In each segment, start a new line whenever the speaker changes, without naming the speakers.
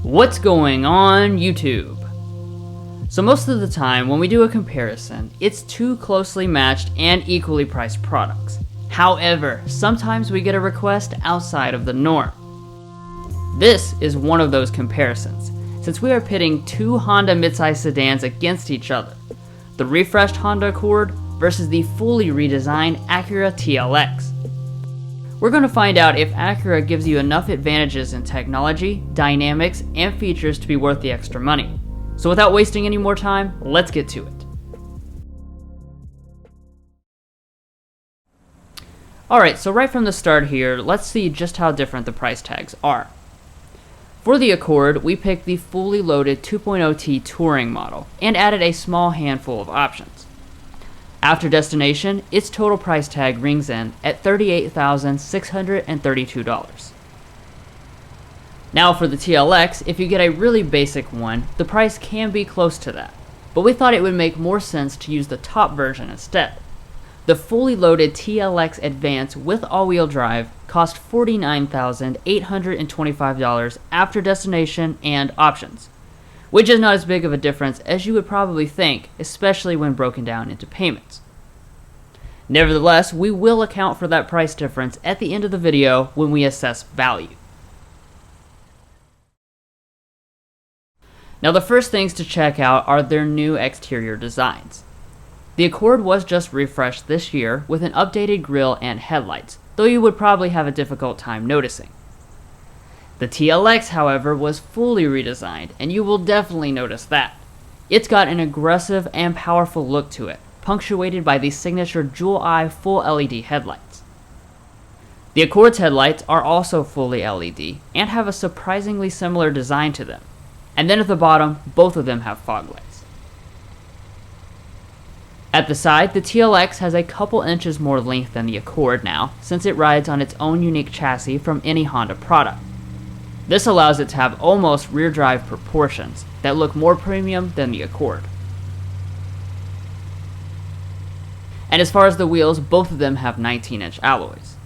What's going on YouTube? So most of the time when we do a comparison, it's two closely matched and equally priced products. However, sometimes we get a request outside of the norm. This is one of those comparisons, since we are pitting two Honda midsize sedans against each other. The refreshed Honda Accord versus the fully redesigned Acura TLX. We're going to find out if Acura gives you enough advantages in technology, dynamics, and features to be worth the extra money. So without wasting any more time, let's get to it. Alright, so right from the start here, let's see just how different the price tags are. For the Accord, we picked the fully loaded 2.0T Touring model and added a small handful of options. After destination, its total price tag rings in at $38,632. Now for the TLX, if you get a really basic one, the price can be close to that, but we thought it would make more sense to use the top version instead. The fully loaded TLX Advance with all-wheel drive cost $49,825 after destination and options, which is not as big of a difference as you would probably think, especially when broken down into payments. Nevertheless, we will account for that price difference at the end of the video when we assess value. Now the first things to check out are their new exterior designs. The Accord was just refreshed this year with an updated grille and headlights, though you would probably have a difficult time noticing. The TLX, however, was fully redesigned, and you will definitely notice that. It's got an aggressive and powerful look to it, punctuated by the signature jewel-eye full LED headlights. The Accord's headlights are also fully LED and have a surprisingly similar design to them. And then at the bottom, both of them have fog lights. At the side, the TLX has a couple inches more length than the Accord now, since it rides on its own unique chassis from any Honda product. This allows it to have almost rear drive proportions that look more premium than the Accord. And as far as the wheels, both of them have 19-inch alloys.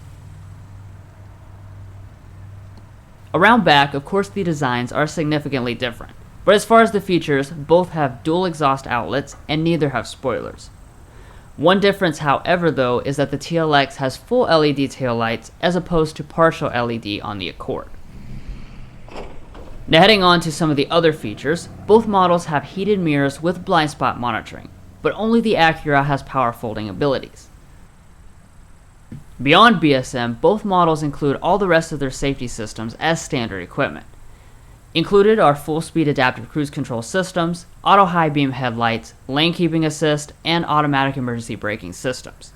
Around back, of course, the designs are significantly different, but as far as the features, both have dual exhaust outlets and neither have spoilers. One difference, however, though, is that the TLX has full LED taillights as opposed to partial LED on the Accord. Now heading on to some of the other features, both models have heated mirrors with blind spot monitoring, but only the Acura has power folding abilities. Beyond BSM, both models include all the rest of their safety systems as standard equipment. Included are full-speed adaptive cruise control systems, auto high beam headlights, lane keeping assist, and automatic emergency braking systems.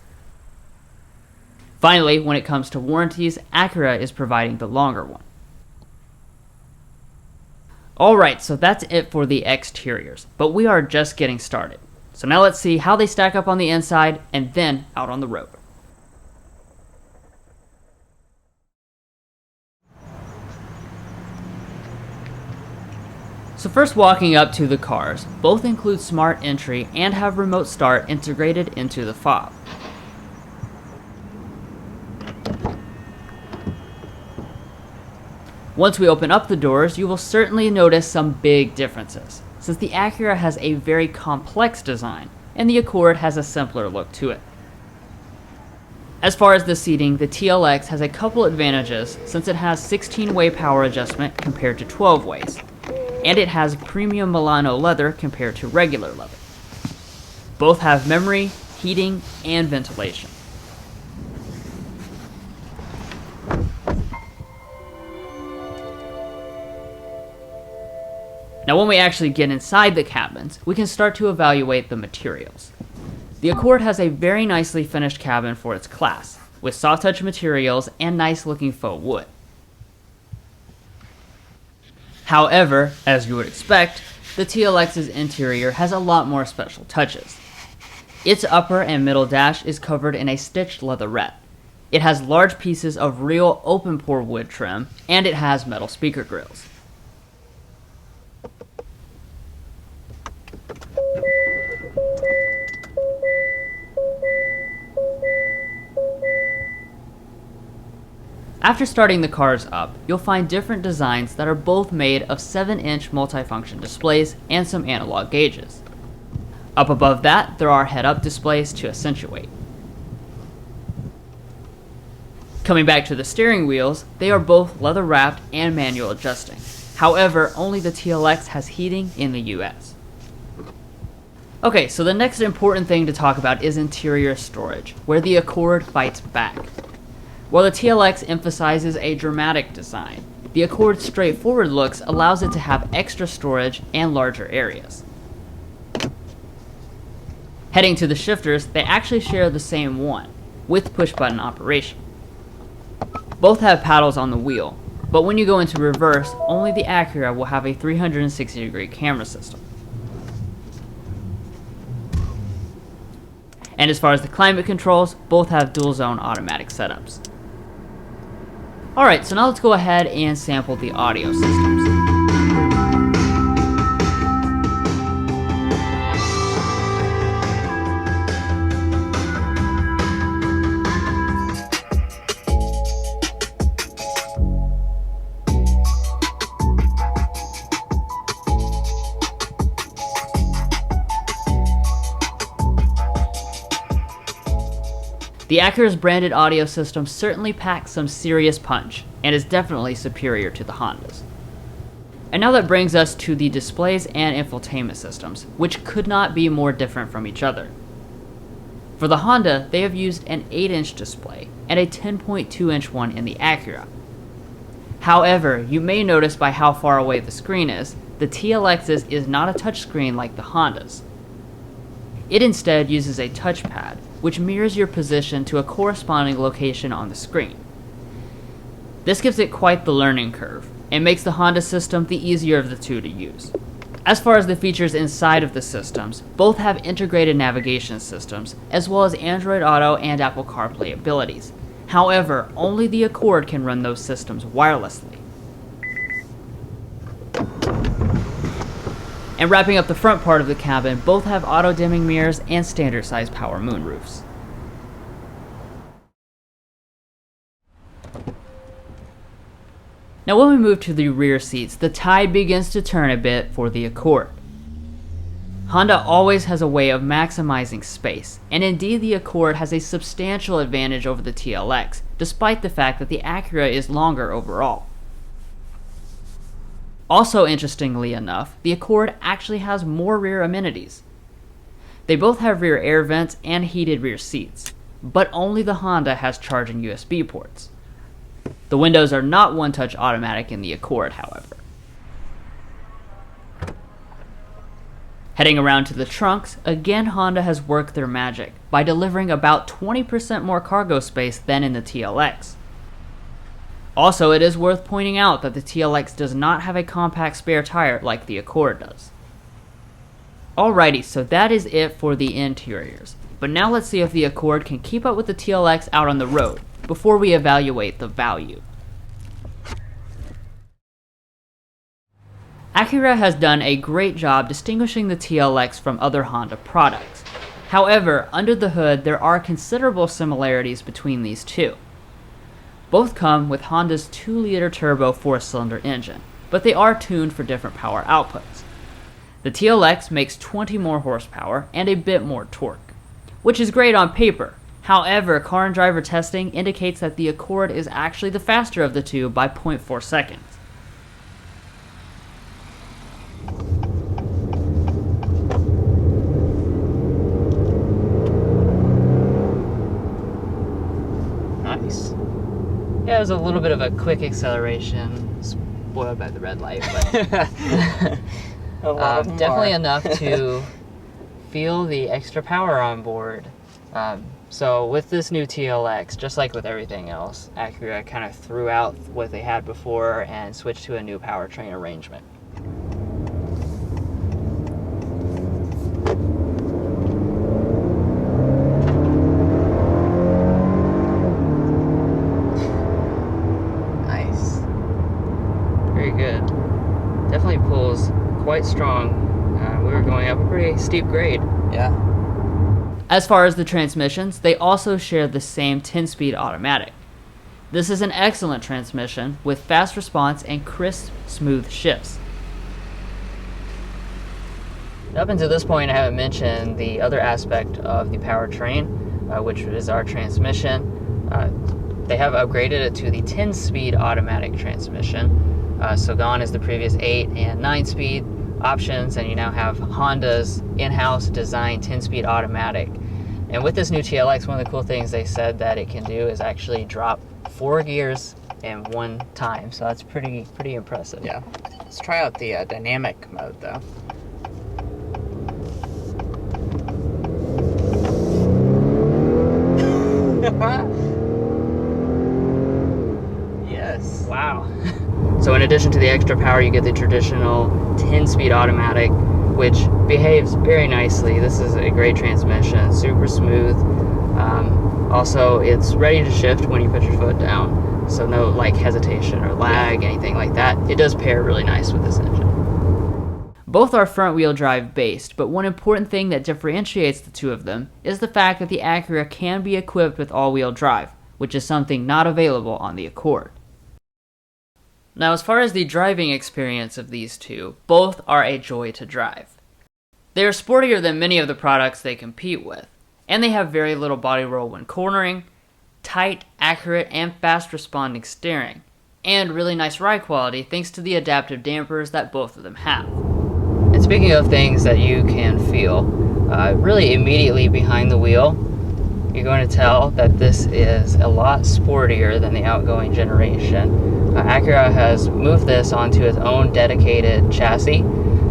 Finally, when it comes to warranties, Acura is providing the longer one. Alright, so that's it for the exteriors, but we are just getting started. So now let's see how they stack up on the inside and then out on the road. So first, walking up to the cars, both include smart entry and have remote start integrated into the fob. Once we open up the doors, you will certainly notice some big differences, since the Acura has a very complex design and the Accord has a simpler look to it. As far as the seating, the TLX has a couple advantages since it has 16-way power adjustment compared to 12 ways. And it has premium Milano leather compared to regular leather. Both have memory, heating, and ventilation. Now when we actually get inside the cabins, we can start to evaluate the materials. The Accord has a very nicely finished cabin for its class, with soft touch materials and nice looking faux wood. However, as you would expect, the TLX's interior has a lot more special touches. Its upper and middle dash is covered in a stitched leatherette. It has large pieces of real open pore wood trim, and it has metal speaker grills. After starting the cars up, you'll find different designs that are both made of 7-inch multifunction displays and some analog gauges. Up above that, there are head-up displays to accentuate. Coming back to the steering wheels, they are both leather-wrapped and manual adjusting. However, only the TLX has heating in the US. Okay, so the next important thing to talk about is interior storage, where the Accord fights back. While the TLX emphasizes a dramatic design, the Accord's straightforward looks allows it to have extra storage and larger areas. Heading to the shifters, they actually share the same one, with push-button operation. Both have paddles on the wheel, but when you go into reverse, only the Acura will have a 360-degree camera system. And as far as the climate controls, both have dual-zone automatic setups. Alright, so now let's go ahead and sample the audio systems. The Acura's branded audio system certainly packs some serious punch, and is definitely superior to the Hondas. And now that brings us to the displays and infotainment systems, which could not be more different from each other. For the Honda, they have used an 8-inch display, and a 10.2-inch one in the Acura. However, you may notice by how far away the screen is, the TLX's is not a touchscreen like the Honda's. It instead uses a touchpad, which mirrors your position to a corresponding location on the screen. This gives it quite the learning curve, and makes the Honda system the easier of the two to use. As far as the features inside of the systems, both have integrated navigation systems, as well as Android Auto and Apple CarPlay abilities. However, only the Accord can run those systems wirelessly. And wrapping up the front part of the cabin, both have auto-dimming mirrors and standard-size power moonroofs. Now when we move to the rear seats, the tide begins to turn a bit for the Accord. Honda always has a way of maximizing space, and indeed the Accord has a substantial advantage over the TLX, despite the fact that the Acura is longer overall. Also interestingly enough, the Accord actually has more rear amenities. They both have rear air vents and heated rear seats, but only the Honda has charging USB ports. The windows are not one-touch automatic in the Accord, however. Heading around to the trunks, again Honda has worked their magic by delivering about 20% more cargo space than in the TLX. Also, it is worth pointing out that the TLX does not have a compact spare tire like the Accord does. Alrighty, so that is it for the interiors. But now let's see if the Accord can keep up with the TLX out on the road, before we evaluate the value. Acura has done a great job distinguishing the TLX from other Honda products. However, under the hood there are considerable similarities between these two. Both come with Honda's 2-liter turbo 4-cylinder engine, but they are tuned for different power outputs. The TLX makes 20 more horsepower and a bit more torque, which is great on paper. However, car and driver testing indicates that the Accord is actually the faster of the two by 0.4 seconds. Nice. Yeah, it was a little bit of a quick acceleration, spoiled by the red light, but definitely enough to feel the extra power on board. So with this new TLX, just like with everything else, Acura kind of threw out what they had before and switched to a new powertrain arrangement. Nice. Very good. Definitely pulls quite strong. We were going up a pretty steep grade. Yeah. As far as the transmissions, they also share the same 10-speed automatic. This is an excellent transmission with fast response and crisp, smooth shifts. Up until this point, I haven't mentioned the other aspect of the powertrain, which is our transmission. They have upgraded it to the 10-speed automatic transmission. So gone is the previous 8 and 9-speed options, and you now have Honda's in-house designed 10-speed automatic. And with this new TLX, one of the cool things they said that it can do is actually drop 4 gears in one time. So that's pretty impressive.
Yeah. Let's try out the dynamic mode though. Yes.
Wow. So in addition to the extra power, you get the traditional 10-speed automatic, which behaves very nicely. This is a great transmission, super smooth. Also, it's ready to shift when you put your foot down, so no like hesitation or lag, anything like that. It does pair really nice with this engine. Both are front-wheel drive based, but one important thing that differentiates the two of them is the fact that the Acura can be equipped with all-wheel drive, which is something not available on the Accord. Now, as far as the driving experience of these two, both are a joy to drive. They are sportier than many of the products they compete with, and they have very little body roll when cornering, tight, accurate, and fast-responding steering, and really nice ride quality thanks to the adaptive dampers that both of them have. And speaking of things that you can feel, really immediately behind the wheel, you're going to tell that this is a lot sportier than the outgoing generation. Acura has moved this onto its own dedicated chassis,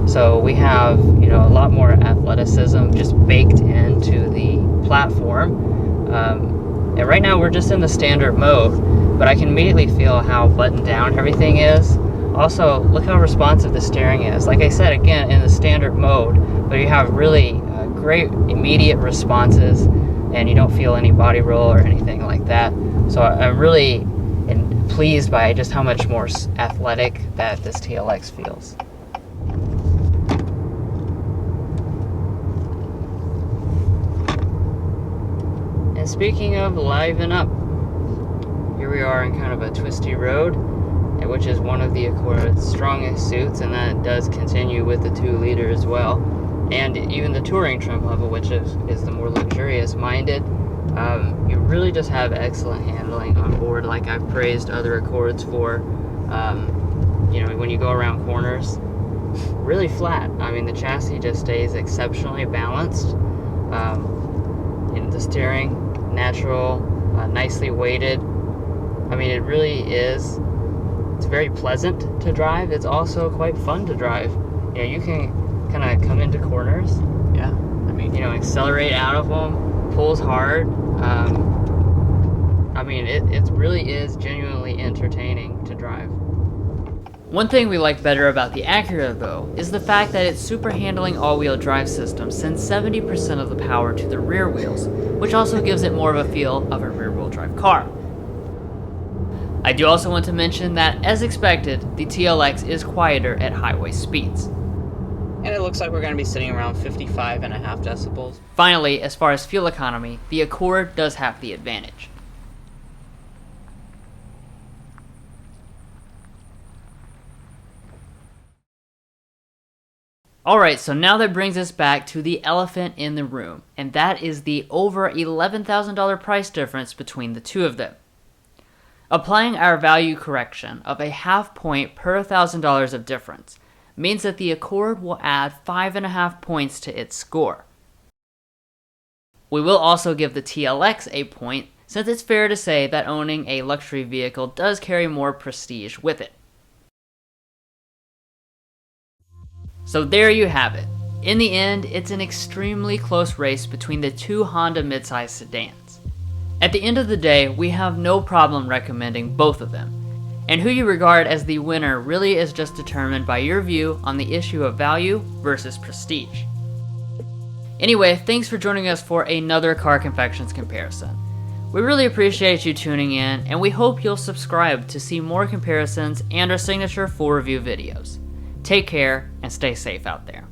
so we have a lot more athleticism just baked into the platform. And right now we're just in the standard mode, but I can immediately feel how buttoned down everything is. Also, look how responsive the steering is. Like I said, again, in the standard mode, but you have really great immediate responses, and you don't feel any body roll or anything like that. So I'm really pleased by just how much more athletic that this TLX feels. And speaking of liven up, here we are in kind of a twisty road, which is one of the Accord's strongest suits, and that does continue with the 2-liter as well. And even the touring trim level, which is the more luxurious minded. You really just have excellent handling on board, like I've praised other Accords for. When you go around corners, really flat. I mean, the chassis just stays exceptionally balanced. The steering, natural, nicely weighted. I mean, it really is. It's very pleasant to drive. It's also quite fun to drive. You can kind of come into corners.
Yeah. I mean,
accelerate out of them. Pulls hard. It really is genuinely entertaining to drive. One thing we like better about the Acura, though, is the fact that its super handling all-wheel drive system sends 70% of the power to the rear wheels, which also gives it more of a feel of a rear-wheel drive car. I do also want to mention that, as expected, the TLX is quieter at highway speeds.
And it looks like we're going to be sitting around 55.5 decibels.
Finally, as far as fuel economy, the Accord does have the advantage. Alright, so now that brings us back to the elephant in the room, and that is the over $11,000 price difference between the two of them. Applying our value correction of a half point per $1,000 of difference means that the Accord will add 5.5 points to its score. We will also give the TLX a point, since it's fair to say that owning a luxury vehicle does carry more prestige with it. So there you have it. In the end, it's an extremely close race between the two Honda midsize sedans. At the end of the day, we have no problem recommending both of them, and who you regard as the winner really is just determined by your view on the issue of value versus prestige. Anyway, thanks for joining us for another Car Confections comparison. We really appreciate you tuning in, and we hope you'll subscribe to see more comparisons and our signature full review videos. Take care and stay safe out there.